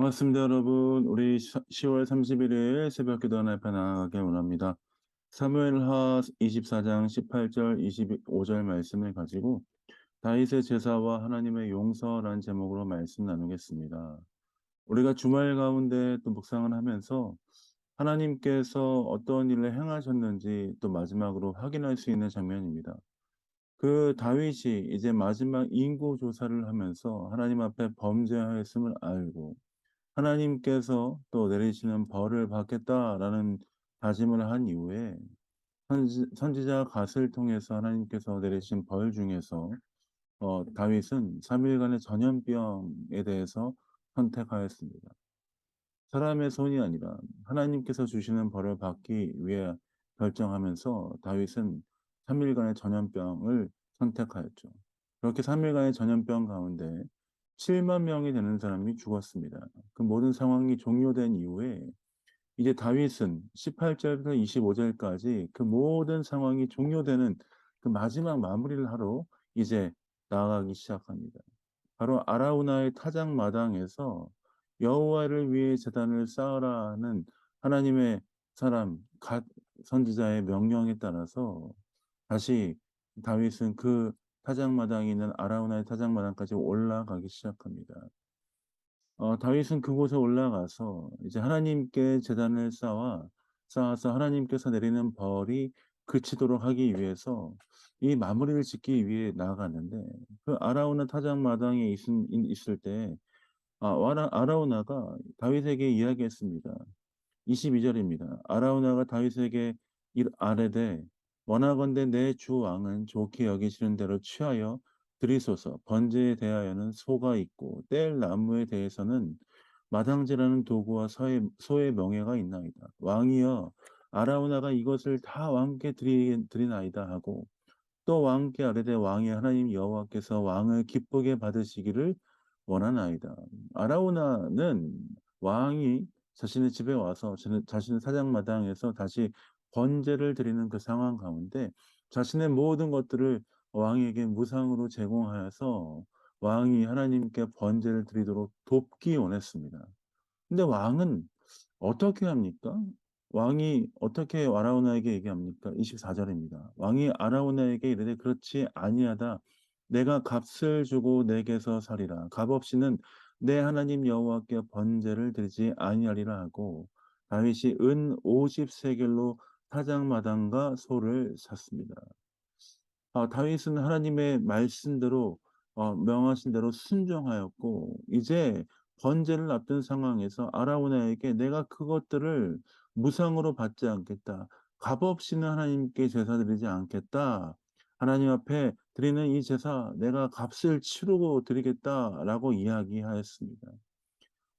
반갑습니다, 여러분. 우리 10월 31일 새벽 기도 하나 앞에 나아가길 원합니다. 사무엘하 24장 18절 25절 말씀을 가지고 다윗의 제사와 하나님의 용서라는 제목으로 말씀 나누겠습니다. 우리가 주말 가운데 또 묵상을 하면서 하나님께서 어떤 일을 행하셨는지 또 마지막으로 확인할 수 있는 장면입니다. 그 다윗이 이제 마지막 인고 조사를 하면서 하나님 앞에 범죄하였음을 알고 하나님께서 또 내리시는 벌을 받겠다라는 다짐을 한 이후에 선지자 갓을 통해서 하나님께서 내리신 벌 중에서 다윗은 3 일간의 전염병에 대해서 선택하였습니다. 사람의 손이 아니라 하나님께서 주시는 벌을 받기 위해 결정하면서 다윗은 3 일간의 전염병을 선택하였죠. 그렇게 3 일간의 전염병 가운데 7만 명이 되는 사람이 죽었습니다. 그 모든 상황이 종료된 이후에 이제 다윗은 18 절부터 25 절까지 그 모든 상황이 종료되는 그 마지막 마무리를 하러 이제 나아가기 시작합니다. 바로 아라우나의 타작마당에서 여호와를 위해 제단을 쌓으라는 하나님의 사람 갓 선지자의 명령에 따라서 다시 다윗은 그 타작마당이 있는 아라우나의 타작마당까지 올라가기 시작합니다. 다윗은 그곳에 올라가서 이제 하나님께 제단을 쌓아서 하나님께서 내리는 벌이 그치도록 하기 위해서 이 마무리를 짓기 위해 나아갔는데 그 아라우나 타작마당에 있을 때 아라우나가 다윗에게 이야기했습니다. 22 절입니다. 아라우나가 다윗에게 아뢰되 원하건대 내 주 왕은 좋게 여기시는 대로 취하여 드리소서. 번제에 대하여는 소가 있고 뗄 나무에 대해서는 마당질하는 도구와 소의 명예가 있나이다. 왕이여 아라우나가 이것을 다 왕께 드리나이다 하고 또 왕께 아뢰되 왕이 하나님 여호와께서 왕을 기쁘게 받으시기를 원하나이다. 아라우나는 왕이 자신의 집에 와서 자신의 사장마당에서 다시 번제를 드리는 그 상황 가운데 자신의 모든 것들을 왕에게 무상으로 제공하여서 왕이 하나님께 번제를 드리도록 돕기 원했습니다. 근데 왕은 어떻게 합니까? 왕이 어떻게 아라우나에게 얘기합니까? 24 절입니다. 왕이 아라우나에게 이르되 그렇지 아니하다. 내가 값을 주고 내게서 살리라. 값 없이는 내 하나님 여호와께 번제를 드리지 아니하리라 하고 다윗이 은 50세겔로 타작마당과 소를 샀습니다. 다윗은 하나님의 말씀대로 명하신 대로 순종하였고 이제 번제를 앞둔 상황에서 아라우나에게 "내가 그것들을 무상으로 받지 않겠다. 값 없이는 하나님께 제사 드리지 않겠다. 하나님 앞에 드리는 이 제사 내가 값을 치르고 드리겠다."라고 이야기하였습니다.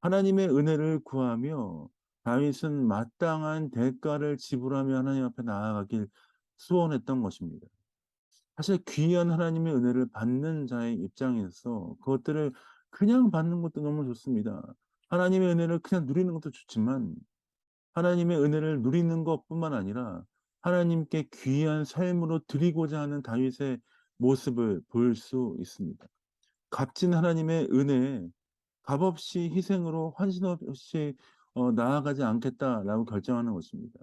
하나님의 은혜를 구하며 다윗은 마땅한 대가를 지불하며 하나님 앞에 나아가길 소원했던 것입니다. 사실 귀한 하나님의 은혜를 받는 자의 입장에서 그것들을 그냥 받는 것도 너무 좋습니다. 하나님의 은혜를 그냥 누리는 것도 좋지만 하나님의 은혜를 누리는 것뿐만 아니라 하나님께 귀한 삶으로 드리고자 하는 다윗의 모습을 볼 수 있습니다. 값진 하나님의 은혜에 값없이 희생으로 환신 없이 나아가지 않겠다라고 결정하는 것입니다.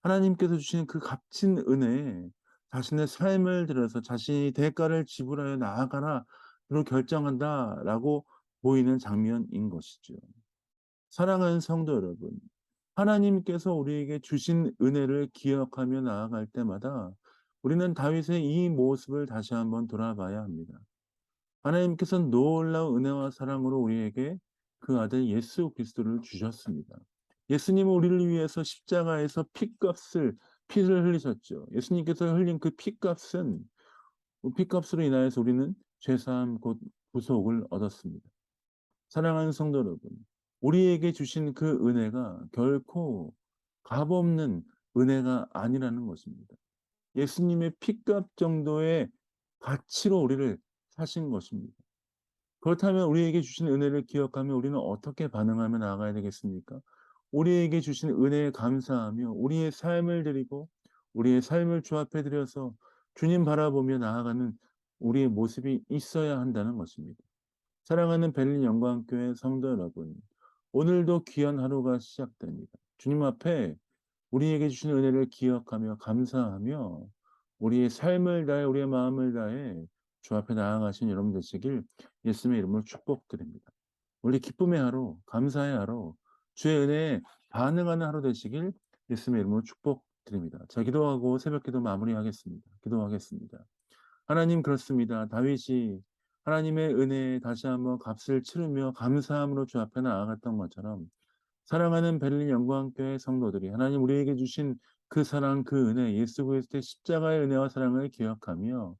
하나님께서 주신 그 값진 은혜에 자신의 삶을 들여서 자신이 대가를 지불하여 나아가라로 결정한다라고 보이는 장면인 것이죠. 사랑하는 성도 여러분, 하나님께서 우리에게 주신 은혜를 기억하며 나아갈 때마다 우리는 다윗의 이 모습을 다시 한번 돌아봐야 합니다. 하나님께서는 놀라운 은혜와 사랑으로 우리에게 그 아들 예수 그리스도를 주셨습니다. 예수님은 우리를 위해서 십자가에서 피를 흘리셨죠. 예수님께서 흘린 그 피값은 그 피값으로 인하여서 우리는 죄사함 곧 구속을 얻었습니다. 사랑하는 성도 여러분, 우리에게 주신 그 은혜가 결코 값없는 은혜가 아니라는 것입니다. 예수님의 피값 정도의 가치로 우리를 사신 것입니다. 그렇다면 우리에게 주신 은혜를 기억하며 우리는 어떻게 반응하며 나아가야 되겠습니까? 우리에게 주신 은혜에 감사하며 우리의 삶을 드리고 우리의 삶을 주 앞에 드려서 주님 바라보며 나아가는 우리의 모습이 있어야 한다는 것입니다. 사랑하는 벨린 영광교회 성도 여러분, 오늘도 귀한 하루가 시작됩니다. 주님 앞에 우리에게 주신 은혜를 기억하며 감사하며 우리의 삶을 다해 우리의 마음을 다해 주 앞에 나아가신 여러분 되시길 예수님의 이름으로 축복드립니다. 우리 기쁨의 하루, 감사의 하루, 주의 은혜에 반응하는 하루 되시길 예수님의 이름으로 축복드립니다. 자, 기도하고 새벽기도 마무리하겠습니다. 기도하겠습니다. 하나님, 그렇습니다. 다윗이 하나님의 은혜에 다시 한번 값을 치르며 감사함으로 주 앞에 나아갔던 것처럼 사랑하는 베를린 영광교회 성도들이 하나님 우리에게 주신 그 사랑, 그 은혜, 예수 그리스도의 십자가의 은혜와 사랑을 기억하며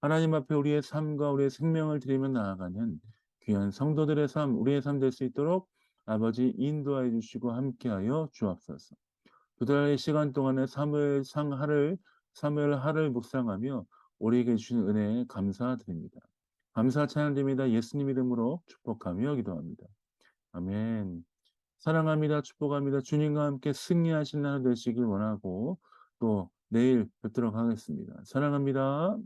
하나님 앞에 우리의 삶과 우리의 생명을 드리며 나아가는 귀한 성도들의 삶, 우리의 삶 될 수 있도록 아버지 인도하여 주시고 함께하여 주옵소서. 두 달의 시간 동안에 사무엘 하를 묵상하며 우리에게 주신 은혜에 감사드립니다. 감사 찬양드립니다. 예수님 이름으로 축복하며 기도합니다. 아멘. 사랑합니다. 축복합니다. 주님과 함께 승리하신 하루 되시길 원하고 또 내일 뵙도록 하겠습니다. 사랑합니다.